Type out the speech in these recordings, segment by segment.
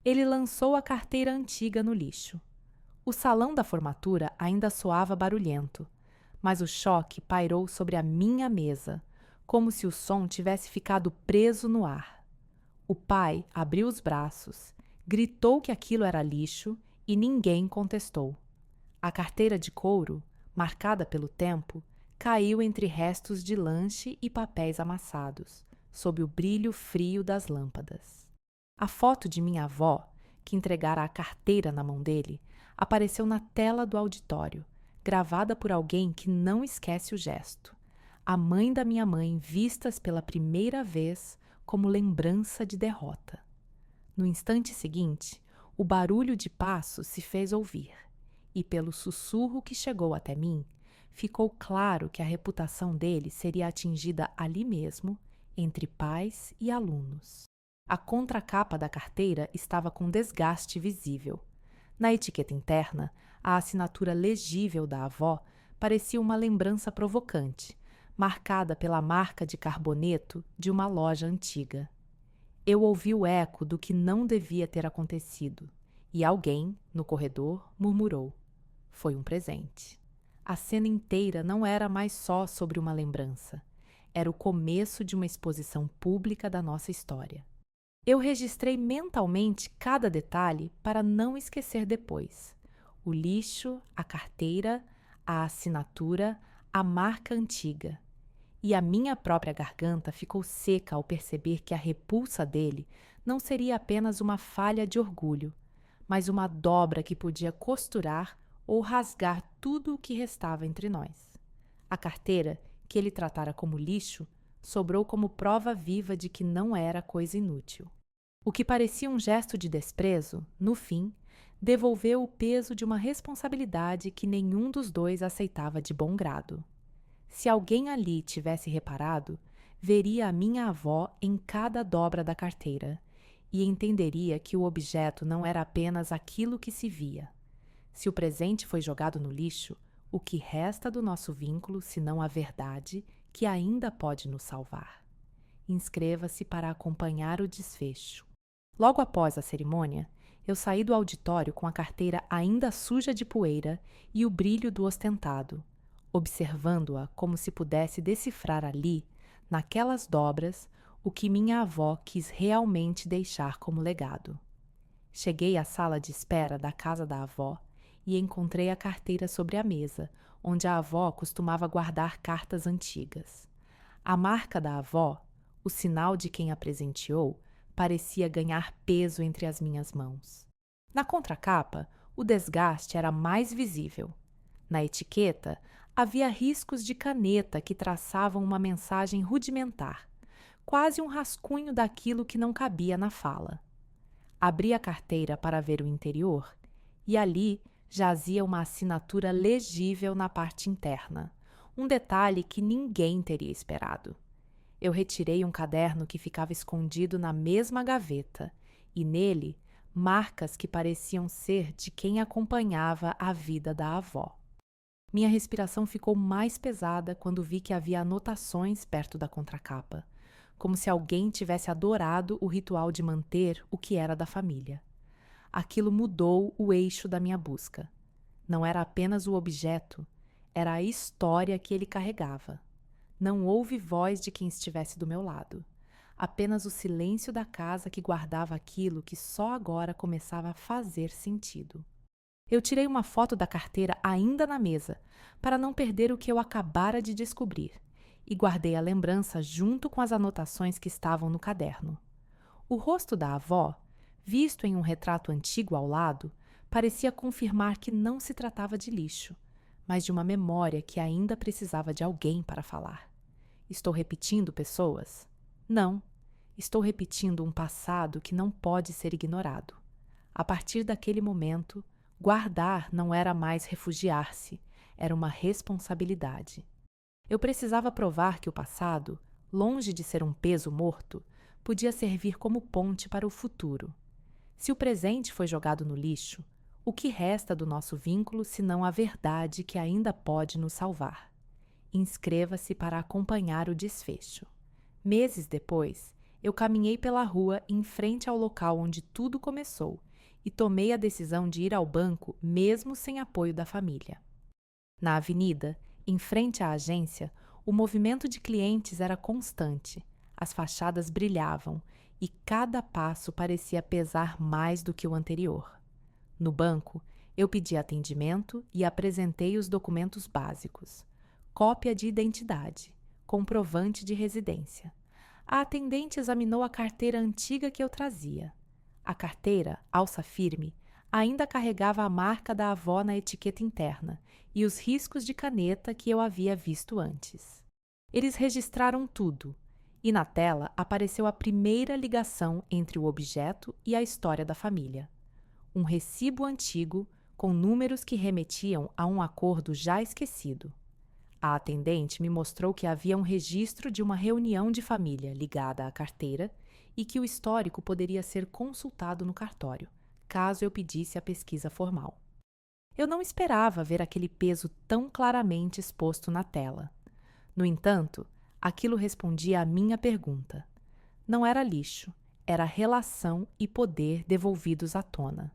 Ele lançou a carteira antiga no lixo. O salão da formatura ainda soava barulhento, mas o choque pairou sobre a minha mesa, como se o som tivesse ficado preso no ar. O pai abriu os braços, gritou que aquilo era lixo e ninguém contestou. A carteira de couro, marcada pelo tempo, caiu entre restos de lanche e papéis amassados, sob o brilho frio das lâmpadas. A foto de minha avó, que entregara a carteira na mão dele, apareceu na tela do auditório, gravada por alguém que não esquece o gesto. A mãe da minha mãe vistas pela primeira vez como lembrança de derrota. No instante seguinte, o barulho de passos se fez ouvir, e pelo sussurro que chegou até mim, ficou claro que a reputação dele seria atingida ali mesmo, entre pais e alunos. A contracapa da carteira estava com desgaste visível. Na etiqueta interna, a assinatura legível da avó parecia uma lembrança provocante, marcada pela marca de carboneto de uma loja antiga. Eu ouvi o eco do que não devia ter acontecido, e alguém, no corredor, murmurou: foi um presente. A cena inteira não era mais só sobre uma lembrança. Era o começo de uma exposição pública da nossa história. Eu registrei mentalmente cada detalhe para não esquecer depois. O lixo, a carteira, a assinatura, a marca antiga. E a minha própria garganta ficou seca ao perceber que a repulsa dele não seria apenas uma falha de orgulho, mas uma dobra que podia costurar ou rasgar tudo o que restava entre nós. A carteira, que ele tratara como lixo, sobrou como prova viva de que não era coisa inútil. O que parecia um gesto de desprezo, no fim, devolveu o peso de uma responsabilidade que nenhum dos dois aceitava de bom grado. Se alguém ali tivesse reparado, veria a minha avó em cada dobra da carteira e entenderia que o objeto não era apenas aquilo que se via. Se o presente foi jogado no lixo, o que resta do nosso vínculo, senão a verdade, que ainda pode nos salvar? Inscreva-se para acompanhar o desfecho. Logo após a cerimônia, eu saí do auditório com a carteira ainda suja de poeira e o brilho do ostentado, observando-a como se pudesse decifrar ali, naquelas dobras, o que minha avó quis realmente deixar como legado. Cheguei à sala de espera da casa da avó e encontrei a carteira sobre a mesa, onde a avó costumava guardar cartas antigas. A marca da avó, o sinal de quem a presenteou, parecia ganhar peso entre as minhas mãos. Na contracapa, o desgaste era mais visível. Na etiqueta, havia riscos de caneta que traçavam uma mensagem rudimentar, quase um rascunho daquilo que não cabia na fala. Abri a carteira para ver o interior e ali jazia uma assinatura legível na parte interna, um detalhe que ninguém teria esperado. Eu retirei um caderno que ficava escondido na mesma gaveta e nele marcas que pareciam ser de quem acompanhava a vida da avó. Minha respiração ficou mais pesada quando vi que havia anotações perto da contracapa, como se alguém tivesse adorado o ritual de manter o que era da família. Aquilo mudou o eixo da minha busca. Não era apenas o objeto, era a história que ele carregava. Não houve voz de quem estivesse do meu lado. Apenas o silêncio da casa que guardava aquilo que só agora começava a fazer sentido. Eu tirei uma foto da carteira ainda na mesa, para não perder o que eu acabara de descobrir, e guardei a lembrança junto com as anotações que estavam no caderno. O rosto da avó, visto em um retrato antigo ao lado, parecia confirmar que não se tratava de lixo, mas de uma memória que ainda precisava de alguém para falar. Estou repetindo pessoas? Não. Estou repetindo um passado que não pode ser ignorado. A partir daquele momento, guardar não era mais refugiar-se, era uma responsabilidade. Eu precisava provar que o passado, longe de ser um peso morto, podia servir como ponte para o futuro. Se o presente foi jogado no lixo, o que resta do nosso vínculo senão a verdade que ainda pode nos salvar? Inscreva-se para acompanhar o desfecho. Meses depois, eu caminhei pela rua em frente ao local onde tudo começou e tomei a decisão de ir ao banco mesmo sem apoio da família. Na avenida, em frente à agência, o movimento de clientes era constante, as fachadas brilhavam e cada passo parecia pesar mais do que o anterior. No banco, eu pedi atendimento e apresentei os documentos básicos: cópia de identidade, comprovante de residência. A atendente examinou a carteira antiga que eu trazia. A carteira, alça firme, ainda carregava a marca da avó na etiqueta interna e os riscos de caneta que eu havia visto antes. Eles registraram tudo, e na tela apareceu a primeira ligação entre o objeto e a história da família. Um recibo antigo com números que remetiam a um acordo já esquecido. A atendente me mostrou que havia um registro de uma reunião de família ligada à carteira e que o histórico poderia ser consultado no cartório, caso eu pedisse a pesquisa formal. Eu não esperava ver aquele peso tão claramente exposto na tela. No entanto, aquilo respondia à minha pergunta. Não era lixo, era relação e poder devolvidos à tona.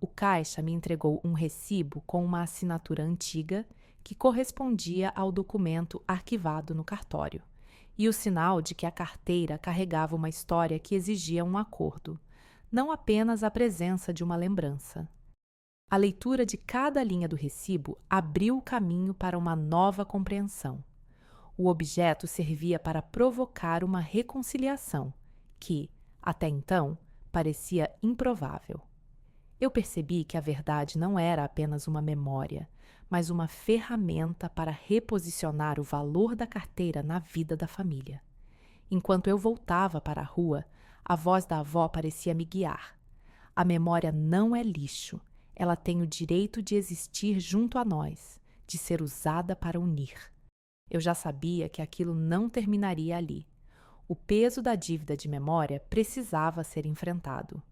O caixa me entregou um recibo com uma assinatura antiga que correspondia ao documento arquivado no cartório, e o sinal de que a carteira carregava uma história que exigia um acordo, não apenas a presença de uma lembrança. A leitura de cada linha do recibo abriu o caminho para uma nova compreensão. O objeto servia para provocar uma reconciliação que, até então, parecia improvável. Eu percebi que a verdade não era apenas uma memória, mas uma ferramenta para reposicionar o valor da carteira na vida da família. Enquanto eu voltava para a rua, a voz da avó parecia me guiar. A memória não é lixo, ela tem o direito de existir junto a nós, de ser usada para unir. Eu já sabia que aquilo não terminaria ali. O peso da dívida de memória precisava ser enfrentado.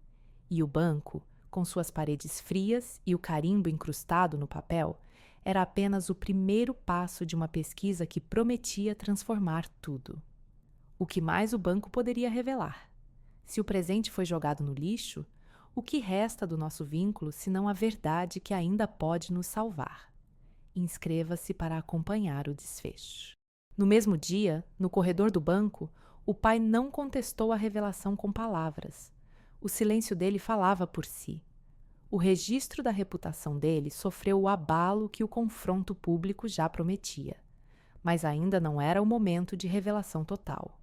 E o banco, com suas paredes frias e o carimbo incrustado no papel, era apenas o primeiro passo de uma pesquisa que prometia transformar tudo. O que mais o banco poderia revelar? Se o presente foi jogado no lixo, o que resta do nosso vínculo senão a verdade que ainda pode nos salvar? Inscreva-se para acompanhar o desfecho. No mesmo dia, no corredor do banco, o pai não contestou a revelação com palavras. O silêncio dele falava por si. O registro da reputação dele sofreu o abalo que o confronto público já prometia, mas ainda não era o momento de revelação total.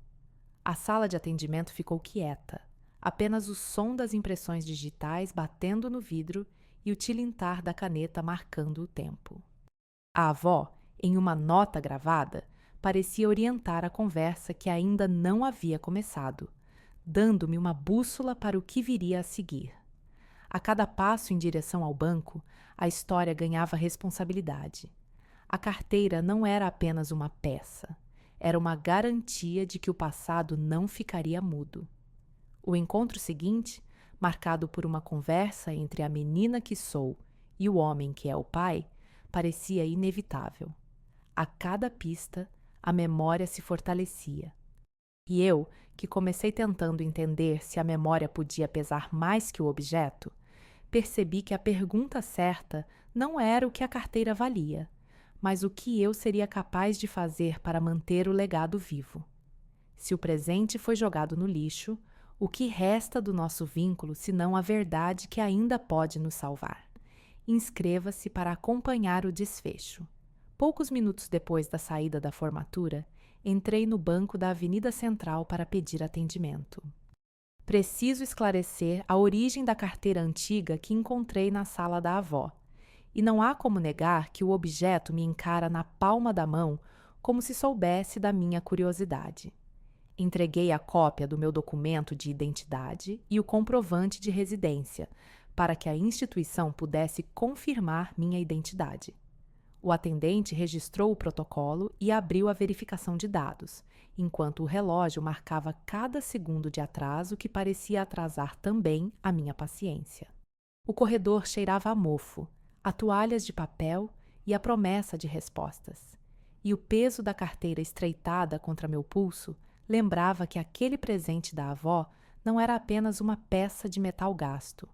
A sala de atendimento ficou quieta, apenas o som das impressões digitais batendo no vidro e o tilintar da caneta marcando o tempo. A avó, em uma nota gravada, parecia orientar a conversa que ainda não havia começado, dando-me uma bússola para o que viria a seguir. A cada passo em direção ao banco, a história ganhava responsabilidade. A carteira não era apenas uma peça, era uma garantia de que o passado não ficaria mudo. O encontro seguinte, marcado por uma conversa entre a menina que sou e o homem que é o pai, parecia inevitável. A cada pista, a memória se fortalecia. E eu, que comecei tentando entender se a memória podia pesar mais que o objeto, percebi que a pergunta certa não era o que a carteira valia, mas o que eu seria capaz de fazer para manter o legado vivo. Se o presente foi jogado no lixo, o que resta do nosso vínculo senão a verdade que ainda pode nos salvar? Inscreva-se para acompanhar o desfecho. Poucos minutos depois da saída da formatura, entrei no banco da Avenida Central para pedir atendimento. Preciso esclarecer a origem da carteira antiga que encontrei na sala da avó, e não há como negar que o objeto me encara na palma da mão como se soubesse da minha curiosidade. Entreguei a cópia do meu documento de identidade e o comprovante de residência, para que a instituição pudesse confirmar minha identidade. O atendente registrou o protocolo e abriu a verificação de dados, enquanto o relógio marcava cada segundo de atraso que parecia atrasar também a minha paciência. O corredor cheirava a mofo, a toalhas de papel e a promessa de respostas. E o peso da carteira estreitada contra meu pulso lembrava que aquele presente da avó não era apenas uma peça de metal gasto.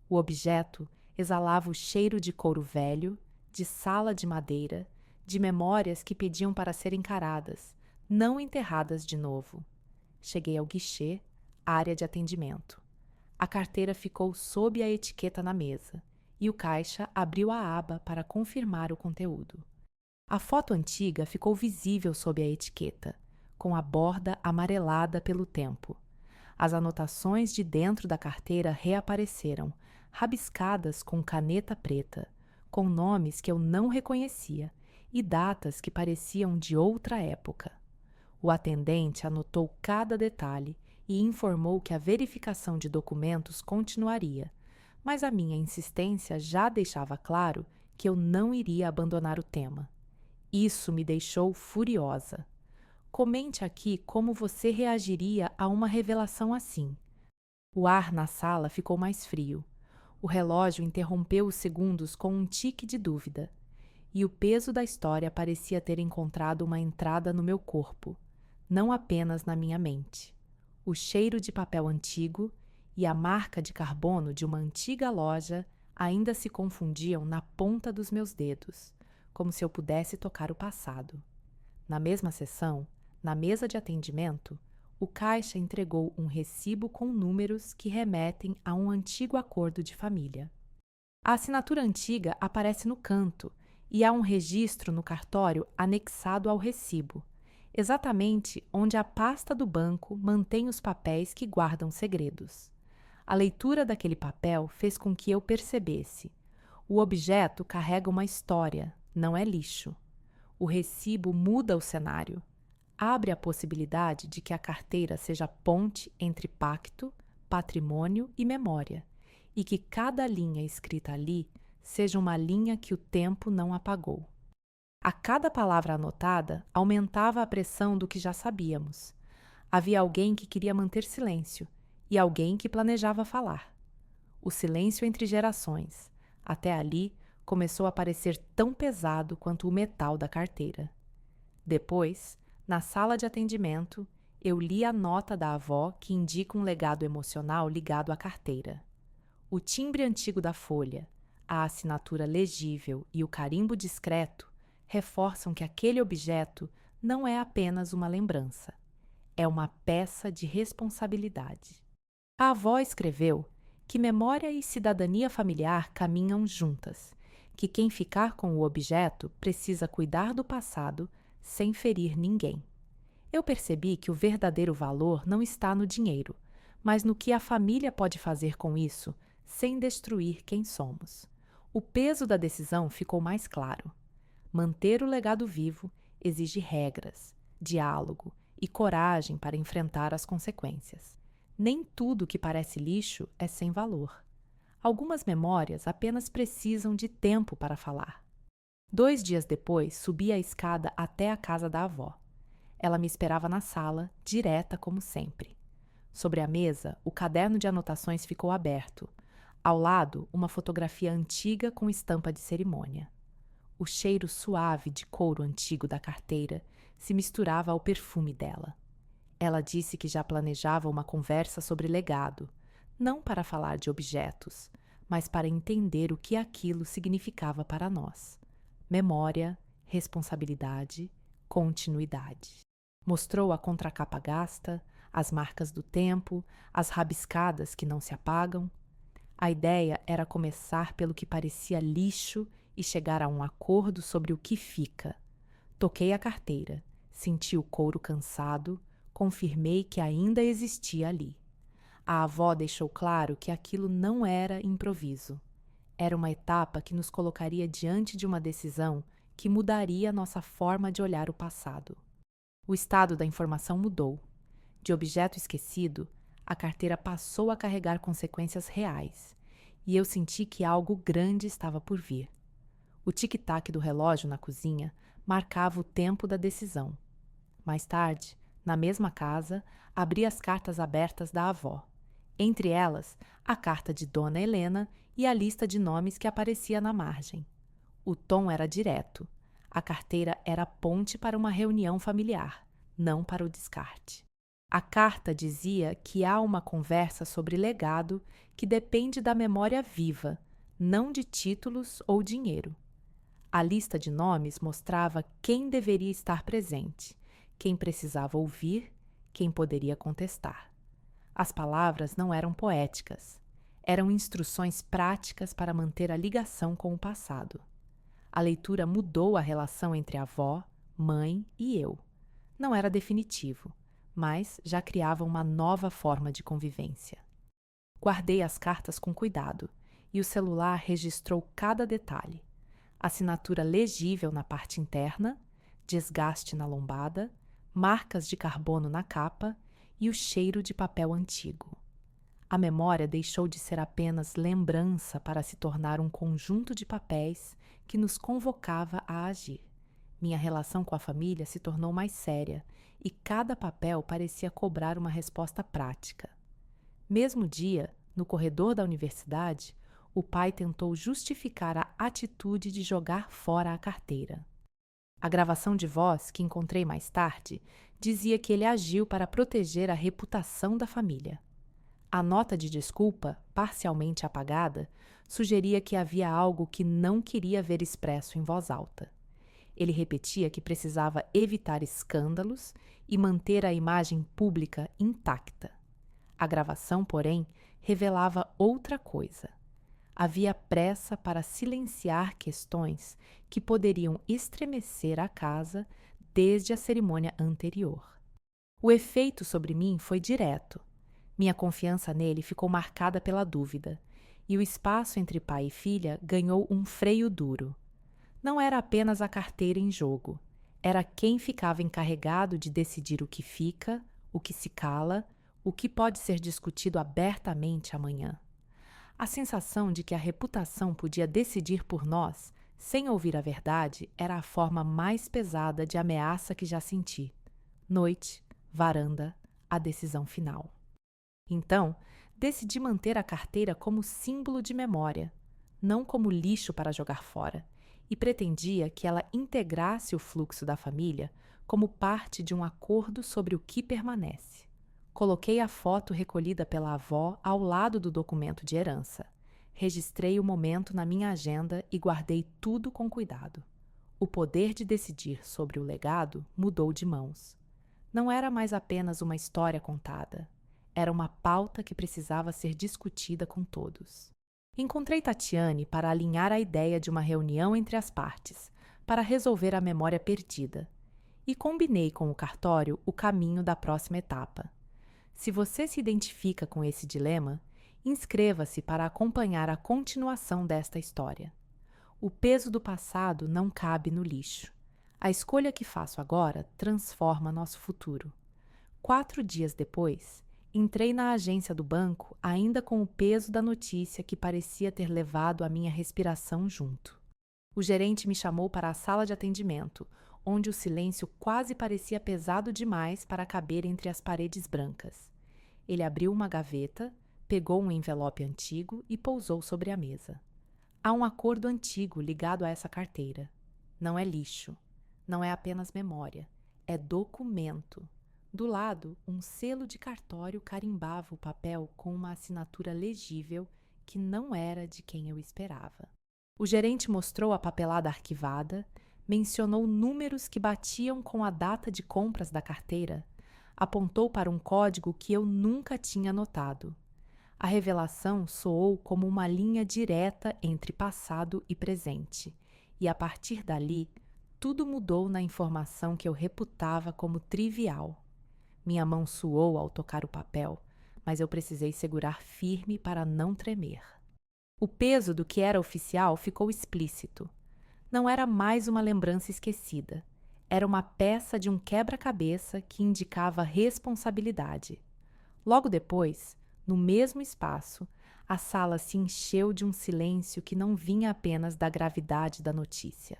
O objeto exalava o cheiro de couro velho, de sala de madeira, de memórias que pediam para serem encaradas, não enterradas de novo. Cheguei ao guichê, área de atendimento. A carteira ficou sob a etiqueta na mesa e o caixa abriu a aba para confirmar o conteúdo. A foto antiga ficou visível sob a etiqueta, com a borda amarelada pelo tempo. As anotações de dentro da carteira reapareceram, rabiscadas com caneta preta, com nomes que eu não reconhecia e datas que pareciam de outra época. O atendente anotou cada detalhe e informou que a verificação de documentos continuaria, mas a minha insistência já deixava claro que eu não iria abandonar o tema. Isso me deixou furiosa. Comente aqui como você reagiria a uma revelação assim. O ar na sala ficou mais frio. O relógio interrompeu os segundos com um tique de dúvida. E o peso da história parecia ter encontrado uma entrada no meu corpo, não apenas na minha mente. O cheiro de papel antigo e a marca de carbono de uma antiga loja ainda se confundiam na ponta dos meus dedos, como se eu pudesse tocar o passado. Na mesma sessão, na mesa de atendimento, o caixa entregou um recibo com números que remetem a um antigo acordo de família. A assinatura antiga aparece no canto e há um registro no cartório anexado ao recibo, exatamente onde a pasta do banco mantém os papéis que guardam segredos. A leitura daquele papel fez com que eu percebesse: o objeto carrega uma história, não é lixo. O recibo muda o cenário. Abre a possibilidade de que a carteira seja ponte entre pacto, patrimônio e memória, e que cada linha escrita ali seja uma linha que o tempo não apagou. A cada palavra anotada aumentava a pressão do que já sabíamos. Havia alguém que queria manter silêncio e alguém que planejava falar. O silêncio entre gerações, até ali, começou a parecer tão pesado quanto o metal da carteira. Depois, na sala de atendimento, eu li a nota da avó que indica um legado emocional ligado à carteira. O timbre antigo da folha, a assinatura legível e o carimbo discreto reforçam que aquele objeto não é apenas uma lembrança. É uma peça de responsabilidade. A avó escreveu que memória e cidadania familiar caminham juntas, que quem ficar com o objeto precisa cuidar do passado sem ferir ninguém. Eu percebi que o verdadeiro valor não está no dinheiro, mas no que a família pode fazer com isso sem destruir quem somos. O peso da decisão ficou mais claro. Manter o legado vivo exige regras, diálogo e coragem para enfrentar as consequências. Nem tudo que parece lixo é sem valor. Algumas memórias apenas precisam de tempo para falar. 2 dias depois, subi a escada até a casa da avó. Ela me esperava na sala, direta como sempre. Sobre a mesa, o caderno de anotações ficou aberto. Ao lado, uma fotografia antiga com estampa de cerimônia. O cheiro suave de couro antigo da carteira se misturava ao perfume dela. Ela disse que já planejava uma conversa sobre legado, não para falar de objetos, mas para entender o que aquilo significava para nós. Memória, responsabilidade, continuidade. Mostrou a contracapa gasta, as marcas do tempo, as rabiscadas que não se apagam. A ideia era começar pelo que parecia lixo e chegar a um acordo sobre o que fica. Toquei a carteira, senti o couro cansado, confirmei que ainda existia ali. A avó deixou claro que aquilo não era improviso. Era uma etapa que nos colocaria diante de uma decisão que mudaria nossa forma de olhar o passado. O estado da informação mudou. De objeto esquecido, a carteira passou a carregar consequências reais, e eu senti que algo grande estava por vir. O tic-tac do relógio na cozinha marcava o tempo da decisão. Mais tarde, na mesma casa, abri as cartas abertas da avó. Entre elas, a carta de Dona Helena e a lista de nomes que aparecia na margem. O tom era direto. A carteira era ponte para uma reunião familiar, não para o descarte. A carta dizia que há uma conversa sobre legado que depende da memória viva, não de títulos ou dinheiro. A lista de nomes mostrava quem deveria estar presente, quem precisava ouvir, quem poderia contestar. As palavras não eram poéticas, eram instruções práticas para manter a ligação com o passado. A leitura mudou a relação entre a avó, mãe e eu. Não era definitivo, mas já criava uma nova forma de convivência. Guardei as cartas com cuidado e o celular registrou cada detalhe. Assinatura legível na parte interna, desgaste na lombada, marcas de carbono na capa e o cheiro de papel antigo. A memória deixou de ser apenas lembrança para se tornar um conjunto de papéis que nos convocava a agir. Minha relação com a família se tornou mais séria e cada papel parecia cobrar uma resposta prática. Mesmo dia, no corredor da universidade, o pai tentou justificar a atitude de jogar fora a carteira. A gravação de voz, que encontrei mais tarde, dizia que ele agiu para proteger a reputação da família. A nota de desculpa, parcialmente apagada, sugeria que havia algo que não queria ver expresso em voz alta. Ele repetia que precisava evitar escândalos e manter a imagem pública intacta. A gravação, porém, revelava outra coisa. Havia pressa para silenciar questões que poderiam estremecer a casa desde a cerimônia anterior. O efeito sobre mim foi direto. Minha confiança nele ficou marcada pela dúvida, e o espaço entre pai e filha ganhou um freio duro. Não era apenas a carteira em jogo, era quem ficava encarregado de decidir o que fica, o que se cala, o que pode ser discutido abertamente amanhã. A sensação de que a reputação podia decidir por nós, sem ouvir a verdade, era a forma mais pesada de ameaça que já senti. Noite, varanda, a decisão final. Então, decidi manter a carteira como símbolo de memória, não como lixo para jogar fora, e pretendia que ela integrasse o fluxo da família como parte de um acordo sobre o que permanece. Coloquei a foto recolhida pela avó ao lado do documento de herança. Registrei o momento na minha agenda e guardei tudo com cuidado. O poder de decidir sobre o legado mudou de mãos. Não era mais apenas uma história contada. Era uma pauta que precisava ser discutida com todos. Encontrei Tatiane para alinhar a ideia de uma reunião entre as partes, para resolver a memória perdida. E combinei com o cartório o caminho da próxima etapa. Se você se identifica com esse dilema, inscreva-se para acompanhar a continuação desta história. O peso do passado não cabe no lixo. A escolha que faço agora transforma nosso futuro. 4 dias depois, entrei na agência do banco ainda com o peso da notícia que parecia ter levado a minha respiração junto. O gerente me chamou para a sala de atendimento, onde o silêncio quase parecia pesado demais para caber entre as paredes brancas. Ele abriu uma gaveta, pegou um envelope antigo e pousou sobre a mesa. Há um acordo antigo ligado a essa carteira. Não é lixo. Não é apenas memória. É documento. Do lado, um selo de cartório carimbava o papel com uma assinatura legível que não era de quem eu esperava. O gerente mostrou a papelada arquivada, mencionou números que batiam com a data de compras da carteira, apontou para um código que eu nunca tinha notado. A revelação soou como uma linha direta entre passado e presente, e a partir dali, tudo mudou na informação que eu reputava como trivial. Minha mão suou ao tocar o papel, mas eu precisei segurar firme para não tremer. O peso do que era oficial ficou explícito. Não era mais uma lembrança esquecida. Era uma peça de um quebra-cabeça que indicava responsabilidade. Logo depois, no mesmo espaço, a sala se encheu de um silêncio que não vinha apenas da gravidade da notícia.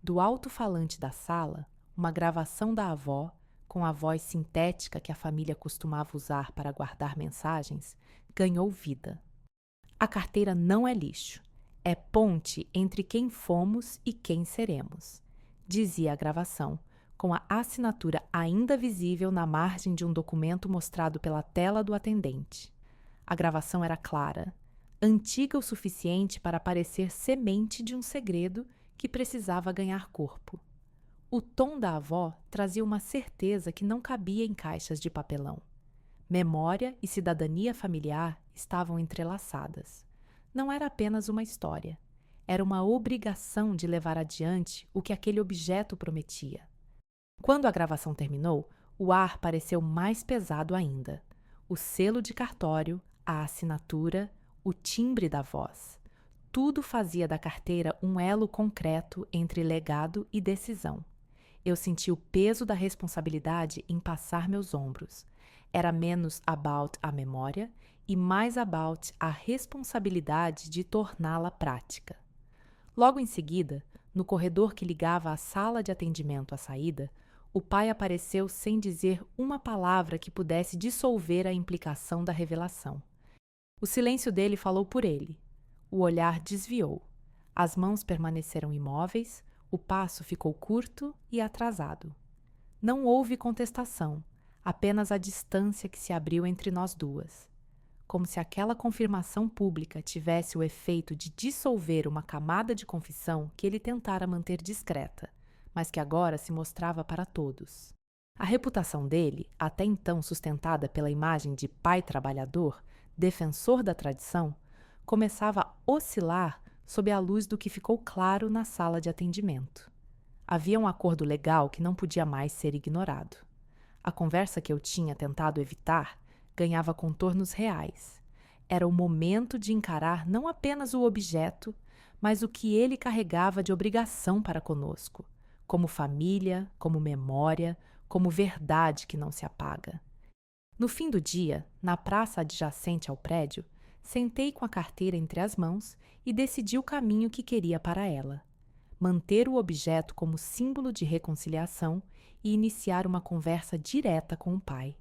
Do alto-falante da sala, uma gravação da avó, com a voz sintética que a família costumava usar para guardar mensagens, ganhou vida. A carteira não é lixo. É ponte entre quem fomos e quem seremos, dizia a gravação, com a assinatura ainda visível na margem de um documento mostrado pela tela do atendente. A gravação era clara, antiga o suficiente para parecer semente de um segredo que precisava ganhar corpo. O tom da avó trazia uma certeza que não cabia em caixas de papelão. Memória e cidadania familiar estavam entrelaçadas. Não era apenas uma história. Era uma obrigação de levar adiante o que aquele objeto prometia. Quando a gravação terminou, o ar pareceu mais pesado ainda. O selo de cartório, a assinatura, o timbre da voz. Tudo fazia da carteira um elo concreto entre legado e decisão. Eu senti o peso da responsabilidade em passar meus ombros. Era menos about a memória e mais about a responsabilidade de torná-la prática. Logo em seguida, no corredor que ligava a sala de atendimento à saída, o pai apareceu sem dizer uma palavra que pudesse dissolver a implicação da revelação. O silêncio dele falou por ele. O olhar desviou. As mãos permaneceram imóveis, o passo ficou curto e atrasado. Não houve contestação, apenas a distância que se abriu entre nós duas. Como se aquela confirmação pública tivesse o efeito de dissolver uma camada de confissão que ele tentara manter discreta, mas que agora se mostrava para todos. A reputação dele, até então sustentada pela imagem de pai trabalhador, defensor da tradição, começava a oscilar sob a luz do que ficou claro na sala de atendimento. Havia um acordo legal que não podia mais ser ignorado. A conversa que eu tinha tentado evitar ganhava contornos reais. Era o momento de encarar não apenas o objeto, mas o que ele carregava de obrigação para conosco, como família, como memória, como verdade que não se apaga. No fim do dia, na praça adjacente ao prédio, sentei com a carteira entre as mãos e decidi o caminho que queria para ela. Manter o objeto como símbolo de reconciliação e iniciar uma conversa direta com o pai.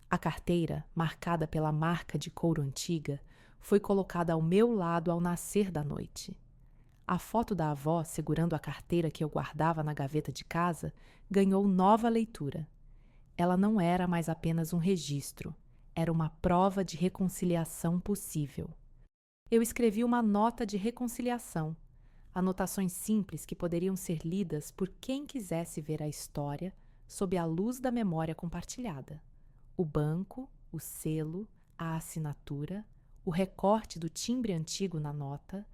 A carteira, marcada pela marca de couro antiga, foi colocada ao meu lado ao nascer da noite. A foto da avó segurando a carteira que eu guardava na gaveta de casa ganhou nova leitura. Ela não era mais apenas um registro, era uma prova de reconciliação possível. Eu escrevi uma nota de reconciliação, anotações simples que poderiam ser lidas por quem quisesse ver a história sob a luz da memória compartilhada. O banco, o selo, a assinatura, o recorte do timbre antigo na nota,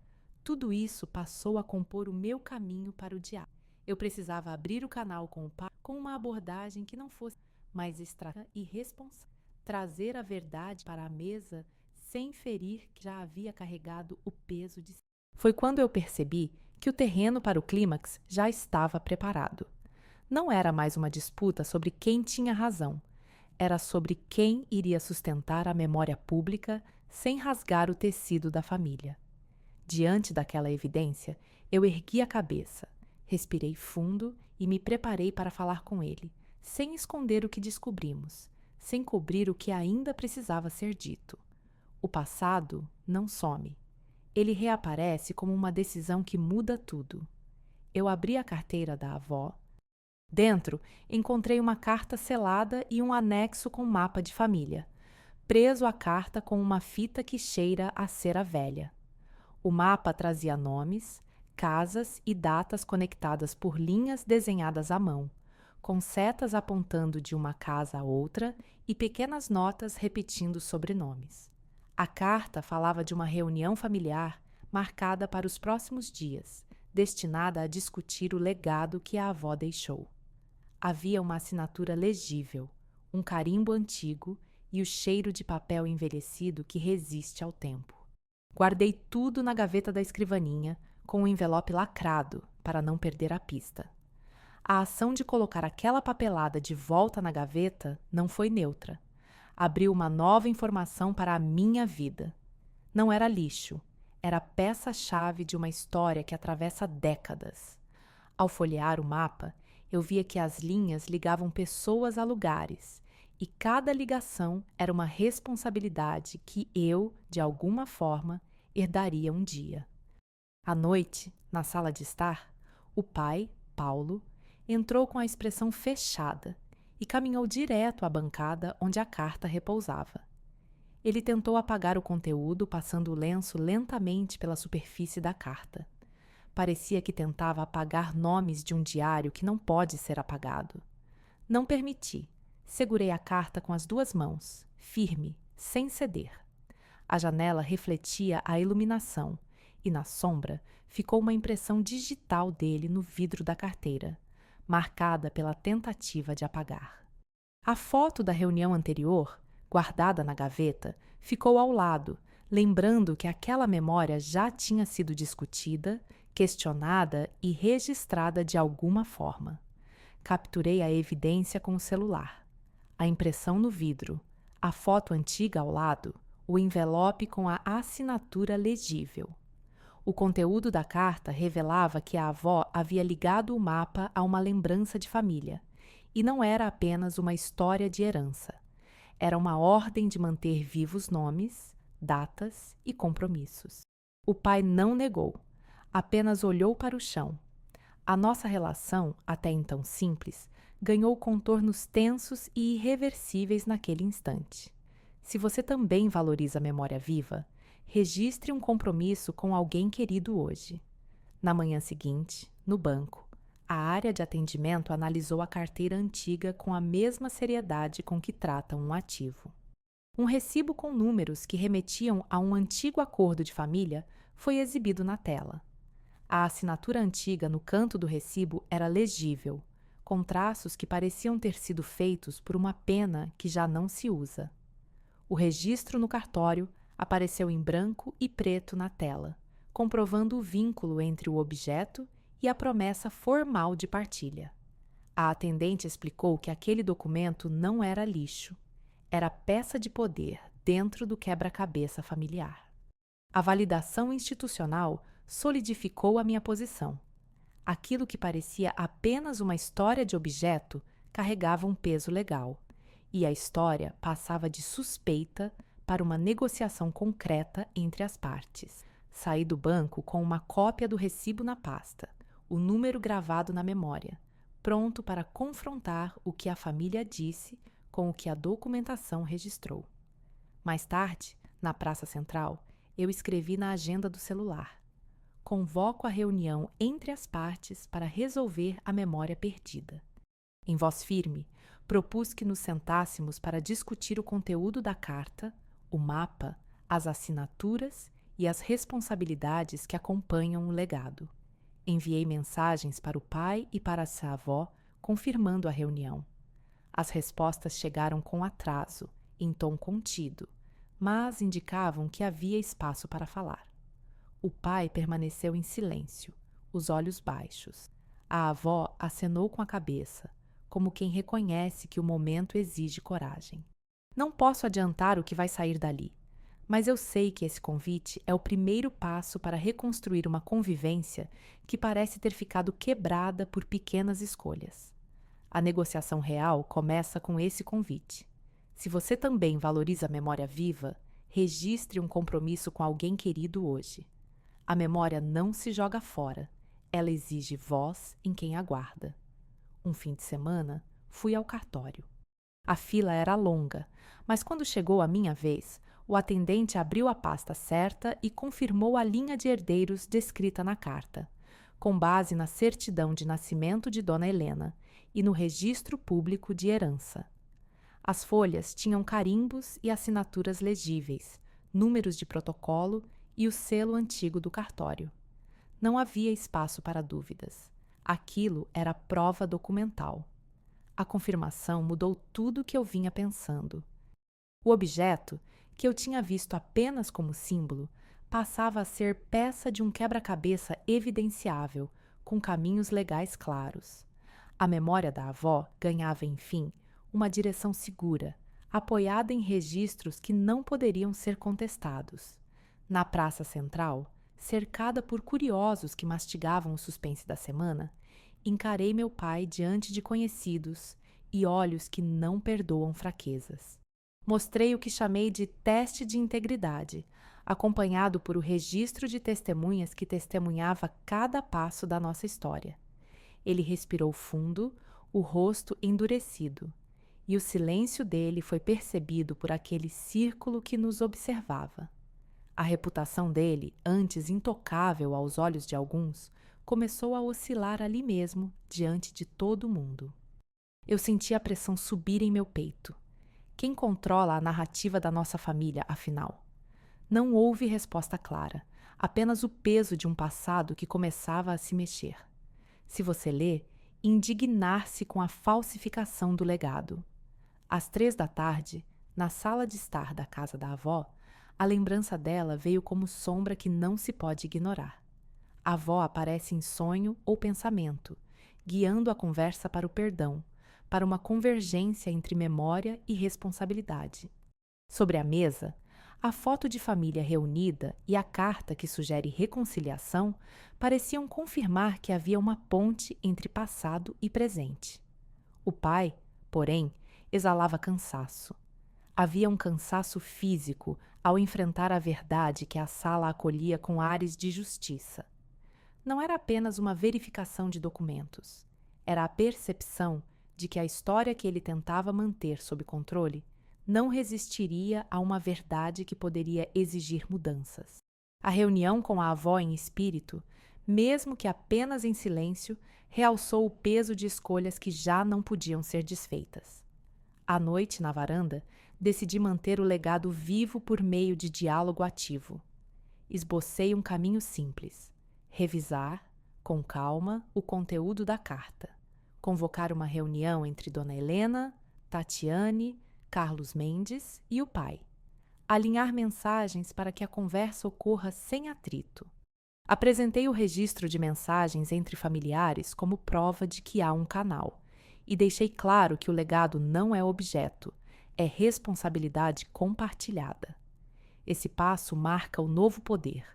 tudo isso passou a compor o meu caminho para o diálogo. Eu precisava abrir o canal com o pai com uma abordagem que não fosse mais estratégica e responsável. Trazer a verdade para a mesa sem ferir que já havia carregado o peso de si. Foi quando eu percebi que o terreno para o clímax já estava preparado. Não era mais uma disputa sobre quem tinha razão. Era sobre quem iria sustentar a memória pública sem rasgar o tecido da família. Diante daquela evidência, eu ergui a cabeça, respirei fundo e me preparei para falar com ele, sem esconder o que descobrimos, sem cobrir o que ainda precisava ser dito. O passado não some. Ele reaparece como uma decisão que muda tudo. Eu abri a carteira da avó. Dentro, encontrei uma carta selada e um anexo com mapa de família, preso à carta com uma fita que cheira a cera velha. O mapa trazia nomes, casas e datas conectadas por linhas desenhadas à mão, com setas apontando de uma casa a outra e pequenas notas repetindo sobrenomes. A carta falava de uma reunião familiar marcada para os próximos dias, destinada a discutir o legado que a avó deixou. Havia uma assinatura legível, um carimbo antigo e o cheiro de papel envelhecido que resiste ao tempo. Guardei tudo na gaveta da escrivaninha, com o envelope lacrado, para não perder a pista. A ação de colocar aquela papelada de volta na gaveta não foi neutra. Abriu uma nova informação para a minha vida. Não era lixo, era peça-chave de uma história que atravessa décadas. Ao folhear o mapa, eu via que as linhas ligavam pessoas a lugares, e cada ligação era uma responsabilidade que eu, de alguma forma, herdaria um dia. À noite, na sala de estar, o pai, Paulo, entrou com a expressão fechada e caminhou direto à bancada onde a carta repousava. Ele tentou apagar o conteúdo passando o lenço lentamente pela superfície da carta. Parecia que tentava apagar nomes de um diário que não pode ser apagado. Não permiti. Segurei a carta com as 2 mãos, firme, sem ceder. A janela refletia a iluminação e, na sombra, ficou uma impressão digital dele no vidro da carteira, marcada pela tentativa de apagar. A foto da reunião anterior, guardada na gaveta, ficou ao lado, lembrando que aquela memória já tinha sido discutida, questionada e registrada de alguma forma. Capturei a evidência com o celular. A impressão no vidro, a foto antiga ao lado, o envelope com a assinatura legível. O conteúdo da carta revelava que a avó havia ligado o mapa a uma lembrança de família, e não era apenas uma história de herança. Era uma ordem de manter vivos nomes, datas e compromissos. O pai não negou, apenas olhou para o chão. A nossa relação, até então simples, ganhou contornos tensos e irreversíveis naquele instante. Se você também valoriza a memória viva, registre um compromisso com alguém querido hoje. Na manhã seguinte, no banco, a área de atendimento analisou a carteira antiga com a mesma seriedade com que trata um ativo. Um recibo com números que remetiam a um antigo acordo de família foi exibido na tela. A assinatura antiga no canto do recibo era legível, com traços que pareciam ter sido feitos por uma pena que já não se usa. O registro no cartório apareceu em branco e preto na tela, comprovando o vínculo entre o objeto e a promessa formal de partilha. A atendente explicou que aquele documento não era lixo, era peça de poder dentro do quebra-cabeça familiar. A validação institucional solidificou a minha posição. Aquilo que parecia apenas uma história de objeto carregava um peso legal, e a história passava de suspeita para uma negociação concreta entre as partes. Saí do banco com uma cópia do recibo na pasta, o número gravado na memória, pronto para confrontar o que a família disse com o que a documentação registrou. Mais tarde, na Praça Central, eu escrevi na agenda do celular: convoco a reunião entre as partes para resolver a memória perdida. Em voz firme, propus que nos sentássemos para discutir o conteúdo da carta, o mapa, as assinaturas e as responsabilidades que acompanham o legado. Enviei mensagens para o pai e para a avó, confirmando a reunião. As respostas chegaram com atraso, em tom contido, mas indicavam que havia espaço para falar. O pai permaneceu em silêncio, os olhos baixos. A avó acenou com a cabeça, como quem reconhece que o momento exige coragem. Não posso adiantar o que vai sair dali, mas eu sei que esse convite é o primeiro passo para reconstruir uma convivência que parece ter ficado quebrada por pequenas escolhas. A negociação real começa com esse convite. Se você também valoriza a memória viva, registre um compromisso com alguém querido hoje. A memória não se joga fora, ela exige voz em quem aguarda. Um fim de semana, fui ao cartório. A fila era longa, mas quando chegou a minha vez, o atendente abriu a pasta certa e confirmou a linha de herdeiros descrita na carta, com base na certidão de nascimento de Dona Helena e no registro público de herança. As folhas tinham carimbos e assinaturas legíveis, números de protocolo e o selo antigo do cartório. Não havia espaço para dúvidas. Aquilo era prova documental. A confirmação mudou tudo o que eu vinha pensando. O objeto, que eu tinha visto apenas como símbolo, passava a ser peça de um quebra-cabeça evidenciável, com caminhos legais claros. A memória da avó ganhava, enfim, uma direção segura, apoiada em registros que não poderiam ser contestados. Na Praça Central, cercada por curiosos que mastigavam o suspense da semana, encarei meu pai diante de conhecidos e olhos que não perdoam fraquezas. Mostrei o que chamei de teste de integridade, acompanhado por o registro de testemunhas que testemunhava cada passo da nossa história. Ele respirou fundo, o rosto endurecido, e o silêncio dele foi percebido por aquele círculo que nos observava. A reputação dele, antes intocável aos olhos de alguns, começou a oscilar ali mesmo, diante de todo mundo. Eu senti a pressão subir em meu peito. Quem controla a narrativa da nossa família, afinal? Não houve resposta clara, apenas o peso de um passado que começava a se mexer. Se você lê, indignar-se com a falsificação do legado. Às 3 da tarde, na sala de estar da casa da avó, a lembrança dela veio como sombra que não se pode ignorar. A avó aparece em sonho ou pensamento, guiando a conversa para o perdão, para uma convergência entre memória e responsabilidade. Sobre a mesa, a foto de família reunida e a carta que sugere reconciliação pareciam confirmar que havia uma ponte entre passado e presente. O pai, porém, exalava cansaço. Havia um cansaço físico ao enfrentar a verdade que a sala acolhia com ares de justiça. Não era apenas uma verificação de documentos. Era a percepção de que a história que ele tentava manter sob controle não resistiria a uma verdade que poderia exigir mudanças. A reunião com a avó em espírito, mesmo que apenas em silêncio, realçou o peso de escolhas que já não podiam ser desfeitas. À noite, na varanda, decidi manter o legado vivo por meio de diálogo ativo. Esbocei um caminho simples: revisar, com calma, o conteúdo da carta. Convocar uma reunião entre Dona Helena, Tatiane, Carlos Mendes e o pai. Alinhar mensagens para que a conversa ocorra sem atrito. Apresentei o registro de mensagens entre familiares como prova de que há um canal, e deixei claro que o legado não é objeto, é responsabilidade compartilhada. Esse passo marca o novo poder.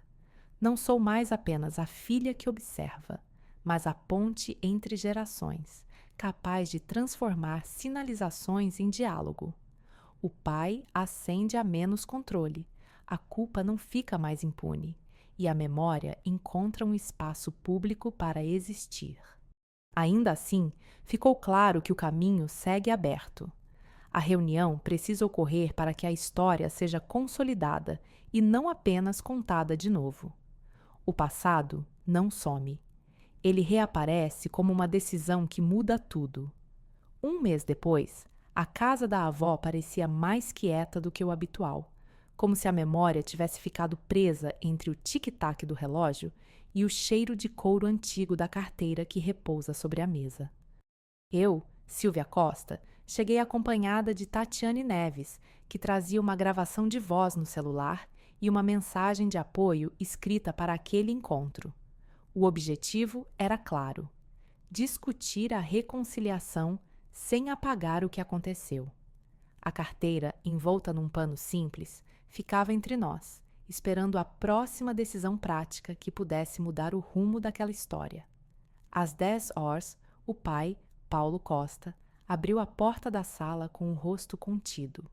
Não sou mais apenas a filha que observa, mas a ponte entre gerações, capaz de transformar sinalizações em diálogo. O pai ascende a menos controle, a culpa não fica mais impune, e a memória encontra um espaço público para existir. Ainda assim, ficou claro que o caminho segue aberto. A reunião precisa ocorrer para que a história seja consolidada e não apenas contada de novo. O passado não some. Ele reaparece como uma decisão que muda tudo. Um mês depois, a casa da avó parecia mais quieta do que o habitual, como se a memória tivesse ficado presa entre o tic-tac do relógio e o cheiro de couro antigo da carteira que repousa sobre a mesa. Eu, Silvia Costa, cheguei acompanhada de Tatiane Neves, que trazia uma gravação de voz no celular e uma mensagem de apoio escrita para aquele encontro. O objetivo era claro: discutir a reconciliação sem apagar o que aconteceu. A carteira, envolta num pano simples, ficava entre nós, esperando a próxima decisão prática que pudesse mudar o rumo daquela história. Às 10 horas, o pai, Paulo Costa, abriu a porta da sala com o rosto contido.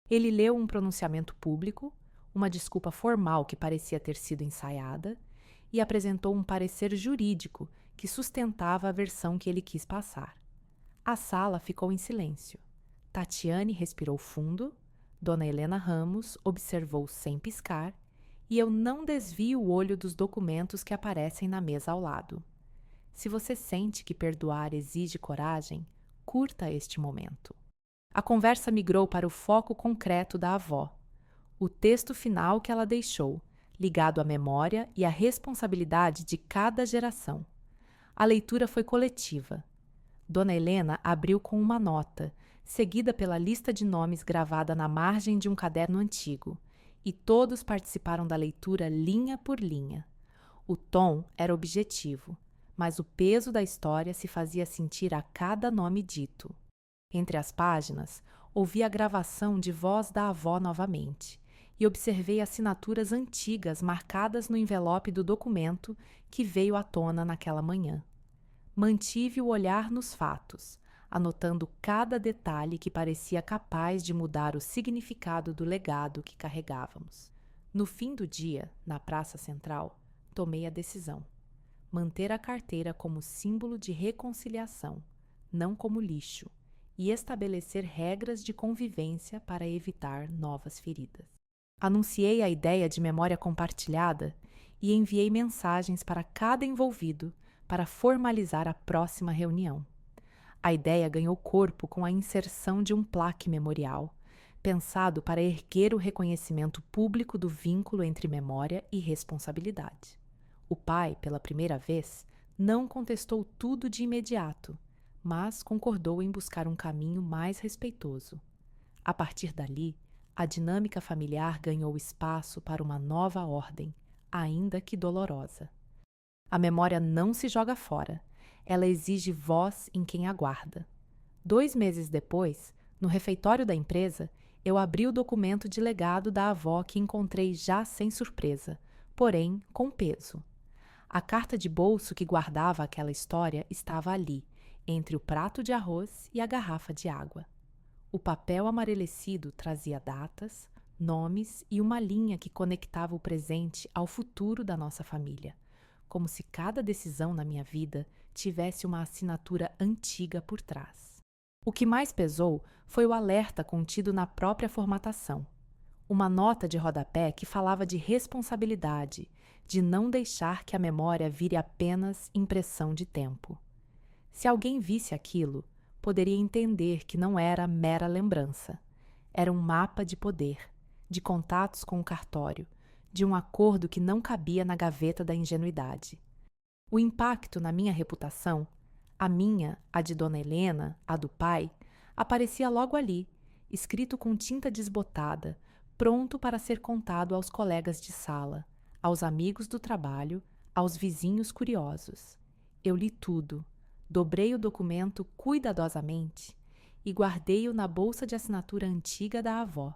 Ele leu um pronunciamento público, uma desculpa formal que parecia ter sido ensaiada, e apresentou um parecer jurídico que sustentava a versão que ele quis passar. A sala ficou em silêncio. Tatiane respirou fundo, Dona Helena Ramos observou sem piscar, e eu não desvio o olho dos documentos que aparecem na mesa ao lado. Se você sente que perdoar exige coragem, curta este momento. A conversa migrou para o foco concreto da avó, o texto final que ela deixou, ligado à memória e à responsabilidade de cada geração. A leitura foi coletiva. Dona Helena abriu com uma nota, seguida pela lista de nomes gravada na margem de um caderno antigo, e todos participaram da leitura linha por linha. O tom era objetivo, mas o peso da história se fazia sentir a cada nome dito. Entre as páginas, ouvi a gravação de voz da avó novamente e observei assinaturas antigas marcadas no envelope do documento que veio à tona naquela manhã. Mantive o olhar nos fatos, anotando cada detalhe que parecia capaz de mudar o significado do legado que carregávamos. No fim do dia, na Praça Central, tomei a decisão. manter a carteira como símbolo de reconciliação, não como lixo, e estabelecer regras de convivência para evitar novas feridas. Anunciei a ideia de memória compartilhada e enviei mensagens para cada envolvido para formalizar a próxima reunião. A ideia ganhou corpo com a inserção de um plaque memorial, pensado para erguer o reconhecimento público do vínculo entre memória e responsabilidade. O pai, pela primeira vez, não contestou tudo de imediato, mas concordou em buscar um caminho mais respeitoso. A partir dali, a dinâmica familiar ganhou espaço para uma nova ordem, ainda que dolorosa. A memória não se joga fora, ela exige voz em quem aguarda. 2 meses depois, no refeitório da empresa, eu abri o documento de legado da avó que encontrei já sem surpresa, porém com peso. A carta de bolso que guardava aquela história estava ali, entre o prato de arroz e a garrafa de água. O papel amarelecido trazia datas, nomes e uma linha que conectava o presente ao futuro da nossa família, como se cada decisão na minha vida tivesse uma assinatura antiga por trás. O que mais pesou foi o alerta contido na própria formatação. Uma nota de rodapé que falava de responsabilidade, de não deixar que a memória vire apenas impressão de tempo. Se alguém visse aquilo, poderia entender que não era mera lembrança. Era um mapa de poder, de contatos com o cartório, de um acordo que não cabia na gaveta da ingenuidade. O impacto na minha reputação, a minha, a de Dona Helena, a do pai, aparecia logo ali, escrito com tinta desbotada, pronto para ser contado aos colegas de sala, aos amigos do trabalho, aos vizinhos curiosos. Eu li tudo, dobrei o documento cuidadosamente e guardei-o na bolsa de assinatura antiga da avó,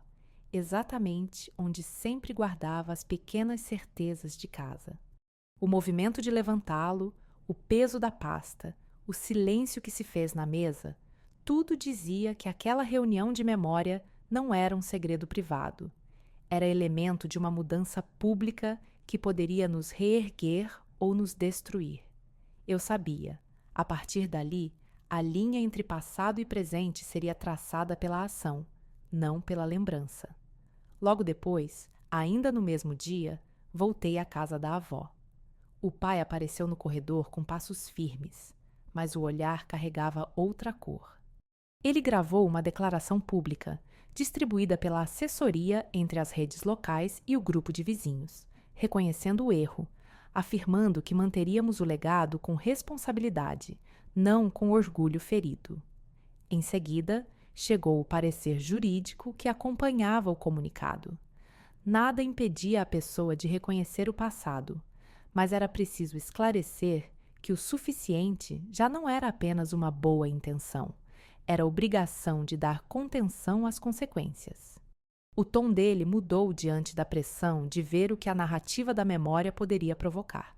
exatamente onde sempre guardava as pequenas certezas de casa. O movimento de levantá-lo, o peso da pasta, o silêncio que se fez na mesa, tudo dizia que aquela reunião de memória não era um segredo privado. Era elemento de uma mudança pública que poderia nos reerguer ou nos destruir. Eu sabia, a partir dali, a linha entre passado e presente seria traçada pela ação, não pela lembrança. Logo depois, ainda no mesmo dia, voltei à casa da avó. O pai apareceu no corredor com passos firmes, mas o olhar carregava outra cor. Ele gravou uma declaração pública, distribuída pela assessoria entre as redes locais e o grupo de vizinhos, reconhecendo o erro, afirmando que manteríamos o legado com responsabilidade, não com orgulho ferido. Em seguida, chegou o parecer jurídico que acompanhava o comunicado. Nada impedia a pessoa de reconhecer o passado, mas era preciso esclarecer que o suficiente já não era apenas uma boa intenção, era obrigação de dar contenção às consequências. O tom dele mudou diante da pressão de ver o que a narrativa da memória poderia provocar.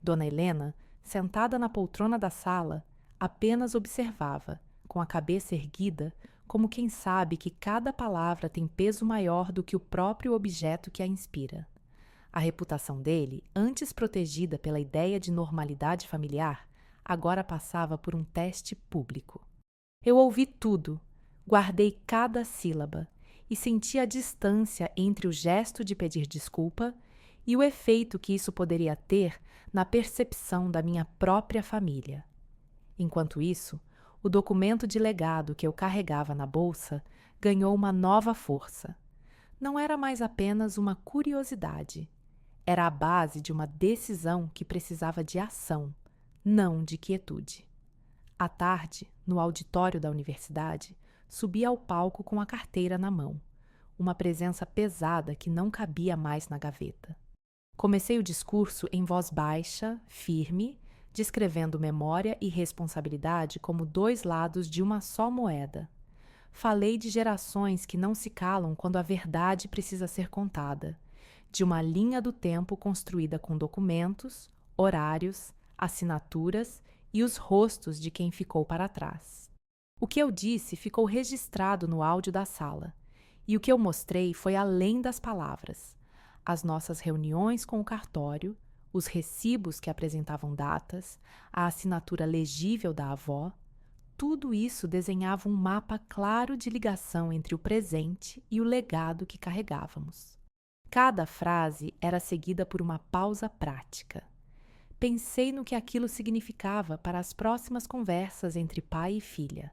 Dona Helena, sentada na poltrona da sala, apenas observava, com a cabeça erguida, como quem sabe que cada palavra tem peso maior do que o próprio objeto que a inspira. A reputação dele, antes protegida pela ideia de normalidade familiar, agora passava por um teste público. Eu ouvi tudo, guardei cada sílaba e senti a distância entre o gesto de pedir desculpa e o efeito que isso poderia ter na percepção da minha própria família. Enquanto isso, o documento de legado que eu carregava na bolsa ganhou uma nova força. Não era mais apenas uma curiosidade. Era a base de uma decisão que precisava de ação, não de quietude. À tarde, no auditório da universidade, subi ao palco com a carteira na mão, uma presença pesada que não cabia mais na gaveta. Comecei o discurso em voz baixa, firme, descrevendo memória e responsabilidade como 2 lados de uma só moeda. Falei de gerações que não se calam quando a verdade precisa ser contada, de uma linha do tempo construída com documentos, horários, assinaturas e os rostos de quem ficou para trás. O que eu disse ficou registrado no áudio da sala, e o que eu mostrei foi além das palavras. As nossas reuniões com o cartório, os recibos que apresentavam datas, a assinatura legível da avó, tudo isso desenhava um mapa claro de ligação entre o presente e o legado que carregávamos. Cada frase era seguida por uma pausa prática. Pensei no que aquilo significava para as próximas conversas entre pai e filha,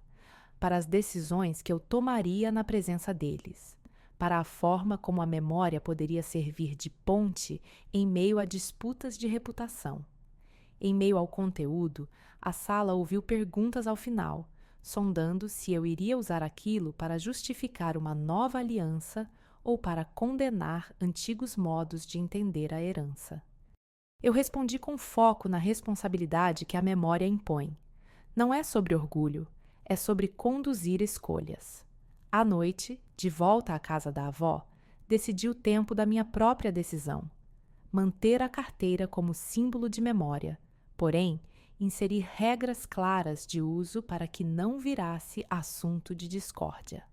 para as decisões que eu tomaria na presença deles, para a forma como a memória poderia servir de ponte em meio a disputas de reputação. Em meio ao conteúdo, a sala ouviu perguntas ao final, sondando se eu iria usar aquilo para justificar uma nova aliança ou para condenar antigos modos de entender a herança. Eu respondi com foco na responsabilidade que a memória impõe. Não é sobre orgulho, é sobre conduzir escolhas. À noite, de volta à casa da avó, decidi o tempo da minha própria decisão. Manter a carteira como símbolo de memória, porém, inserir regras claras de uso para que não virasse assunto de discórdia.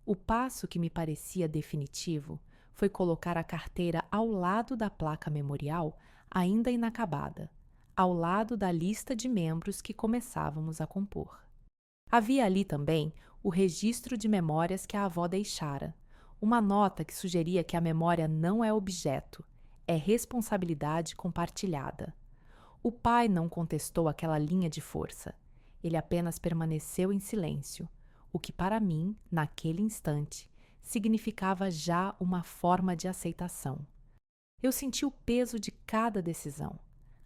O passo que me parecia definitivo foi colocar a carteira ao lado da placa memorial ainda inacabada, ao lado da lista de membros que começávamos a compor. Havia ali também o registro de memórias que a avó deixara, uma nota que sugeria que a memória não é objeto, é responsabilidade compartilhada. O pai não contestou aquela linha de força. Ele apenas permaneceu em silêncio, o que para mim, naquele instante, significava já uma forma de aceitação. Eu senti o peso de cada decisão,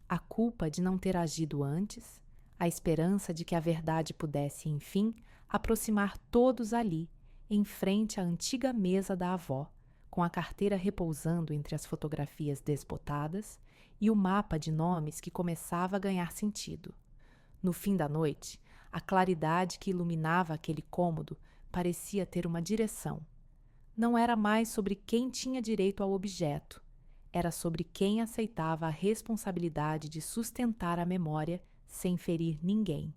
a culpa de não ter agido antes, a esperança de que a verdade pudesse, enfim, aproximar todos ali, em frente à antiga mesa da avó, com a carteira repousando entre as fotografias desbotadas e o mapa de nomes que começava a ganhar sentido. No fim da noite, a claridade que iluminava aquele cômodo parecia ter uma direção. Não era mais sobre quem tinha direito ao objeto, era sobre quem aceitava a responsabilidade de sustentar a memória sem ferir ninguém.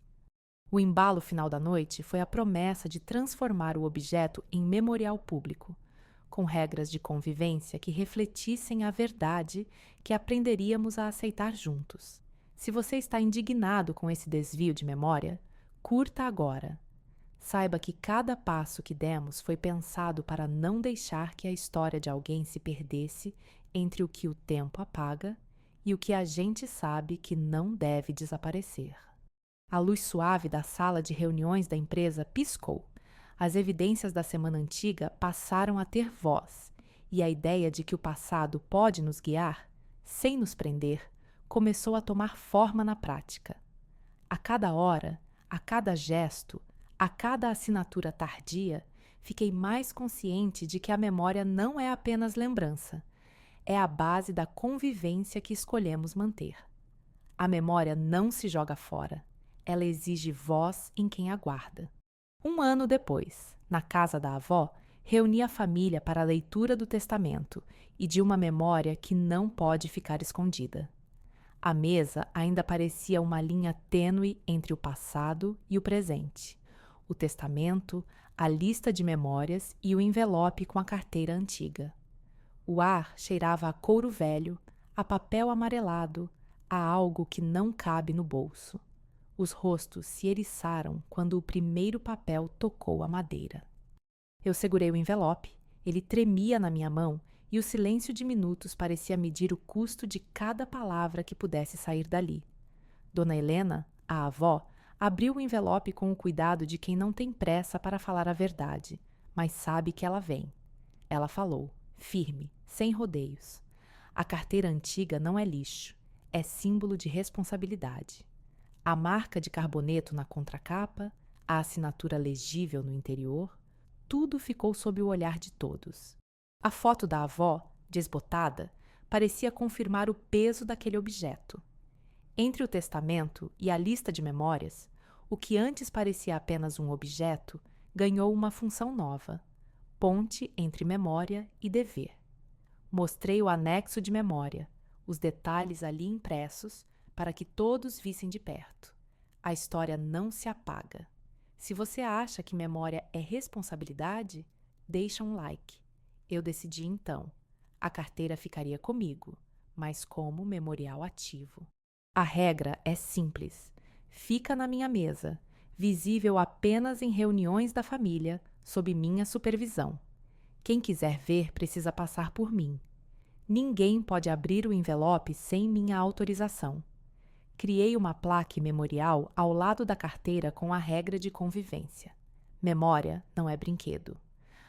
O embalo final da noite foi a promessa de transformar o objeto em memorial público, com regras de convivência que refletissem a verdade que aprenderíamos a aceitar juntos. Se você está indignado com esse desvio de memória, curta agora. Saiba que cada passo que demos foi pensado para não deixar que a história de alguém se perdesse entre o que o tempo apaga e o que a gente sabe que não deve desaparecer. A luz suave da sala de reuniões da empresa piscou. As evidências da semana antiga passaram a ter voz, e a ideia de que o passado pode nos guiar, sem nos prender, começou a tomar forma na prática. A cada hora, a cada gesto, a cada assinatura tardia, fiquei mais consciente de que a memória não é apenas lembrança, é a base da convivência que escolhemos manter. A memória não se joga fora, ela exige voz em quem a guarda. 1 ano depois, na casa da avó, reuni a família para a leitura do testamento e de uma memória que não pode ficar escondida. A mesa ainda parecia uma linha tênue entre o passado e o presente. O testamento, a lista de memórias e o envelope com a carteira antiga. O ar cheirava a couro velho, a papel amarelado, a algo que não cabe no bolso. Os rostos se eriçaram quando o primeiro papel tocou a madeira. Eu segurei o envelope, ele tremia na minha mão e o silêncio de minutos parecia medir o custo de cada palavra que pudesse sair dali. Dona Helena, a avó, abriu o envelope com o cuidado de quem não tem pressa para falar a verdade, mas sabe que ela vem. Ela falou, firme, sem rodeios. A carteira antiga não é lixo, é símbolo de responsabilidade. A marca de carboneto na contracapa, a assinatura legível no interior, tudo ficou sob o olhar de todos. A foto da avó, desbotada, parecia confirmar o peso daquele objeto. Entre o testamento e a lista de memórias, o que antes parecia apenas um objeto ganhou uma função nova: ponte entre memória e dever. Mostrei o anexo de memória, os detalhes ali impressos, para que todos vissem de perto. A história não se apaga. Se você acha que memória é responsabilidade, deixa um like. Eu decidi então. A carteira ficaria comigo, mas como memorial ativo. A regra é simples. Fica na minha mesa, visível apenas em reuniões da família, sob minha supervisão. Quem quiser ver precisa passar por mim. Ninguém pode abrir o envelope sem minha autorização. Criei uma placa memorial ao lado da carteira com a regra de convivência. Memória não é brinquedo.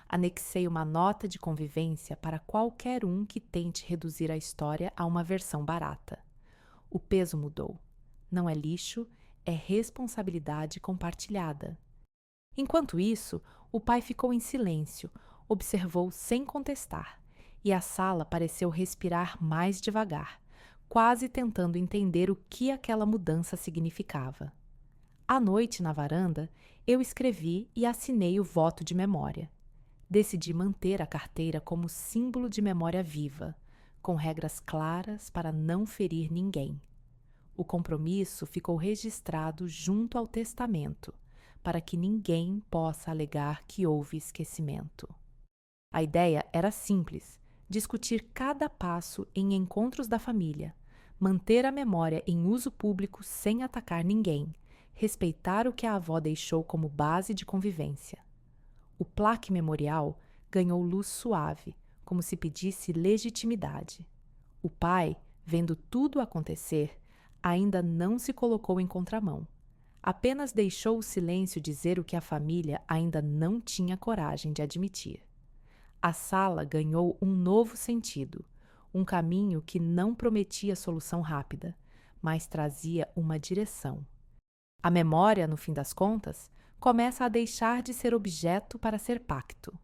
Anexei uma nota de convivência para qualquer um que tente reduzir a história a uma versão barata. O peso mudou. Não é lixo, é responsabilidade compartilhada. Enquanto isso, o pai ficou em silêncio, observou sem contestar, e a sala pareceu respirar mais devagar, quase tentando entender o que aquela mudança significava. À noite, na varanda, eu escrevi e assinei o voto de memória. Decidi manter a carteira como símbolo de memória viva, com regras claras para não ferir ninguém. O compromisso ficou registrado junto ao testamento, para que ninguém possa alegar que houve esquecimento. A ideia era simples: discutir cada passo em encontros da família, manter a memória em uso público sem atacar ninguém, respeitar o que a avó deixou como base de convivência. O plaque memorial ganhou luz suave, como se pedisse legitimidade. O pai, vendo tudo acontecer, ainda não se colocou em contramão. Apenas deixou o silêncio dizer o que a família ainda não tinha coragem de admitir. A sala ganhou um novo sentido, um caminho que não prometia solução rápida, mas trazia uma direção. A memória, no fim das contas, começa a deixar de ser objeto para ser pacto.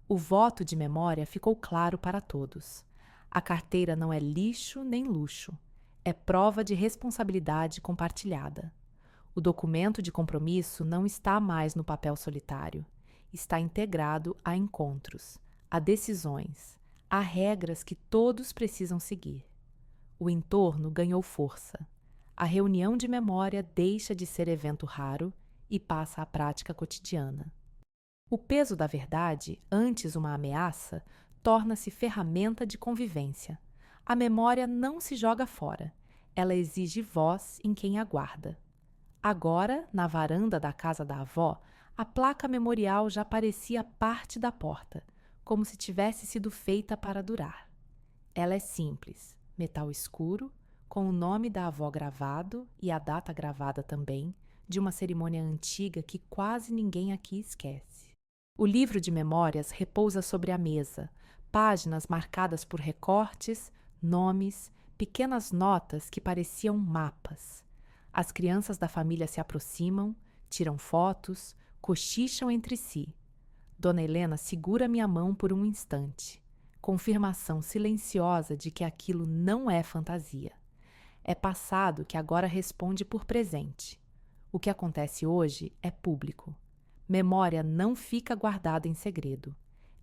O voto de memória ficou claro para todos. A carteira não é lixo nem luxo, é prova de responsabilidade compartilhada. O documento de compromisso não está mais no papel solitário, está integrado a encontros, a decisões, a regras que todos precisam seguir. O entorno ganhou força. A reunião de memória deixa de ser evento raro e passa à prática cotidiana. O peso da verdade, antes uma ameaça, torna-se ferramenta de convivência. A memória não se joga fora, ela exige voz em quem aguarda. Agora, na varanda da casa da avó, a placa memorial já parecia parte da porta, como se tivesse sido feita para durar. Ela é simples, metal escuro, com o nome da avó gravado e a data gravada também, de uma cerimônia antiga que quase ninguém aqui esquece. O livro de memórias repousa sobre a mesa, páginas marcadas por recortes, nomes, pequenas notas que pareciam mapas. As crianças da família se aproximam, tiram fotos, cochicham entre si. Dona Helena segura minha mão por um instante, confirmação silenciosa de que aquilo não é fantasia. É passado que agora responde por presente. O que acontece hoje é público. Memória não fica guardada em segredo.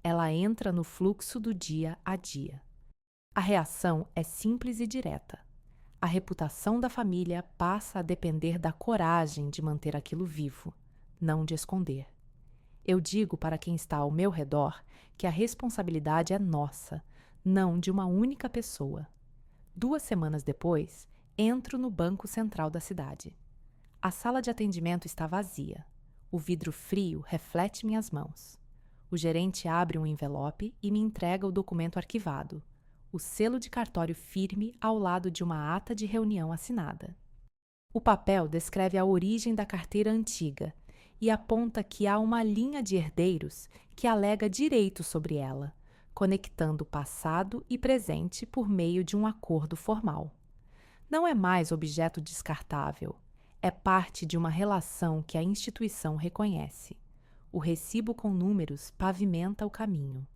Ela entra no fluxo do dia a dia. A reação é simples e direta. A reputação da família passa a depender da coragem de manter aquilo vivo, não de esconder. Eu digo para quem está ao meu redor que a responsabilidade é nossa, não de uma única pessoa. 2 semanas depois, entro no banco central da cidade. A sala de atendimento está vazia. O vidro frio reflete minhas mãos. O gerente abre um envelope e me entrega o documento arquivado, o selo de cartório firme ao lado de uma ata de reunião assinada. O papel descreve a origem da carteira antiga e aponta que há uma linha de herdeiros que alega direito sobre ela, conectando passado e presente por meio de um acordo formal. Não é mais objeto descartável, é parte de uma relação que a instituição reconhece. O recibo com números pavimenta o caminho.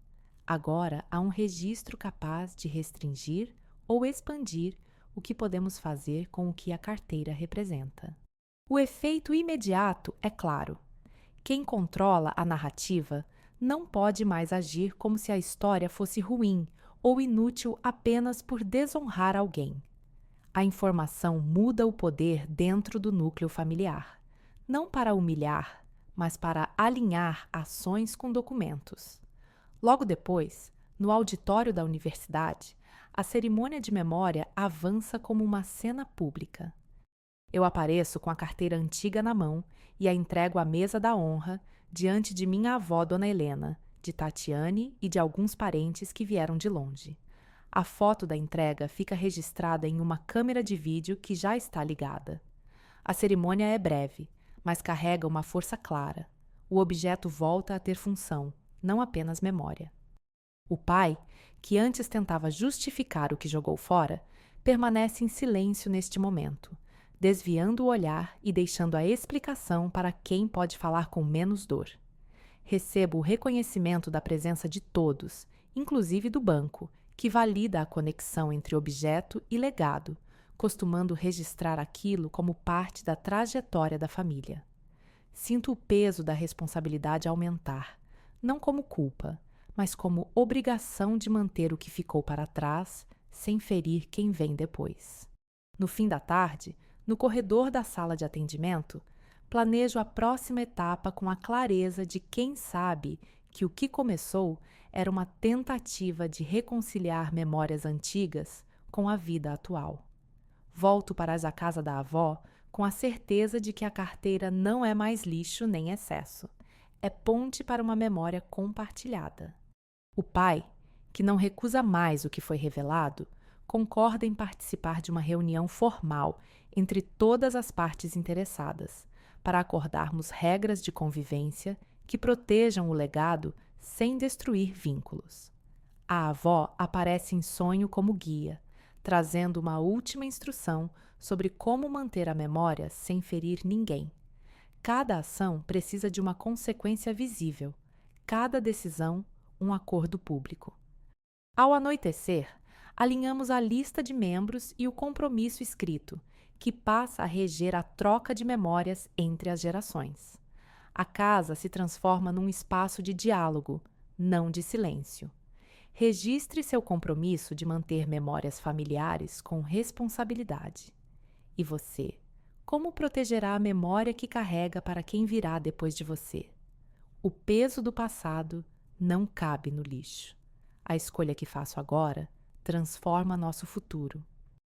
Agora há um registro capaz de restringir ou expandir o que podemos fazer com o que a carteira representa. O efeito imediato é claro. Quem controla a narrativa não pode mais agir como se a história fosse ruim ou inútil apenas por desonrar alguém. A informação muda o poder dentro do núcleo familiar, não para humilhar, mas para alinhar ações com documentos. Logo depois, no auditório da universidade, a cerimônia de memória avança como uma cena pública. Eu apareço com a carteira antiga na mão e a entrego à mesa da honra diante de minha avó, Dona Helena, de Tatiane e de alguns parentes que vieram de longe. A foto da entrega fica registrada em uma câmera de vídeo que já está ligada. A cerimônia é breve, mas carrega uma força clara. O objeto volta a ter função, não apenas memória. O pai, que antes tentava justificar o que jogou fora, permanece em silêncio neste momento, desviando o olhar e deixando a explicação para quem pode falar com menos dor. Recebo o reconhecimento da presença de todos, inclusive do banco, que valida a conexão entre objeto e legado, costumando registrar aquilo como parte da trajetória da família. Sinto o peso da responsabilidade aumentar, não como culpa, mas como obrigação de manter o que ficou para trás, sem ferir quem vem depois. No fim da tarde, no corredor da sala de atendimento, planejo a próxima etapa com a clareza de quem sabe que o que começou era uma tentativa de reconciliar memórias antigas com a vida atual. Volto para a casa da avó com a certeza de que a carteira não é mais lixo nem excesso. É ponte para uma memória compartilhada. O pai, que não recusa mais o que foi revelado, concorda em participar de uma reunião formal entre todas as partes interessadas, para acordarmos regras de convivência que protejam o legado sem destruir vínculos. A avó aparece em sonho como guia, trazendo uma última instrução sobre como manter a memória sem ferir ninguém. Cada ação precisa de uma consequência visível, cada decisão um acordo público. Ao anoitecer, alinhamos a lista de membros e o compromisso escrito, que passa a reger a troca de memórias entre as gerações. A casa se transforma num espaço de diálogo, não de silêncio. Registre seu compromisso de manter memórias familiares com responsabilidade. E você? Como protegerá a memória que carrega para quem virá depois de você? O peso do passado não cabe no lixo. A escolha que faço agora transforma nosso futuro.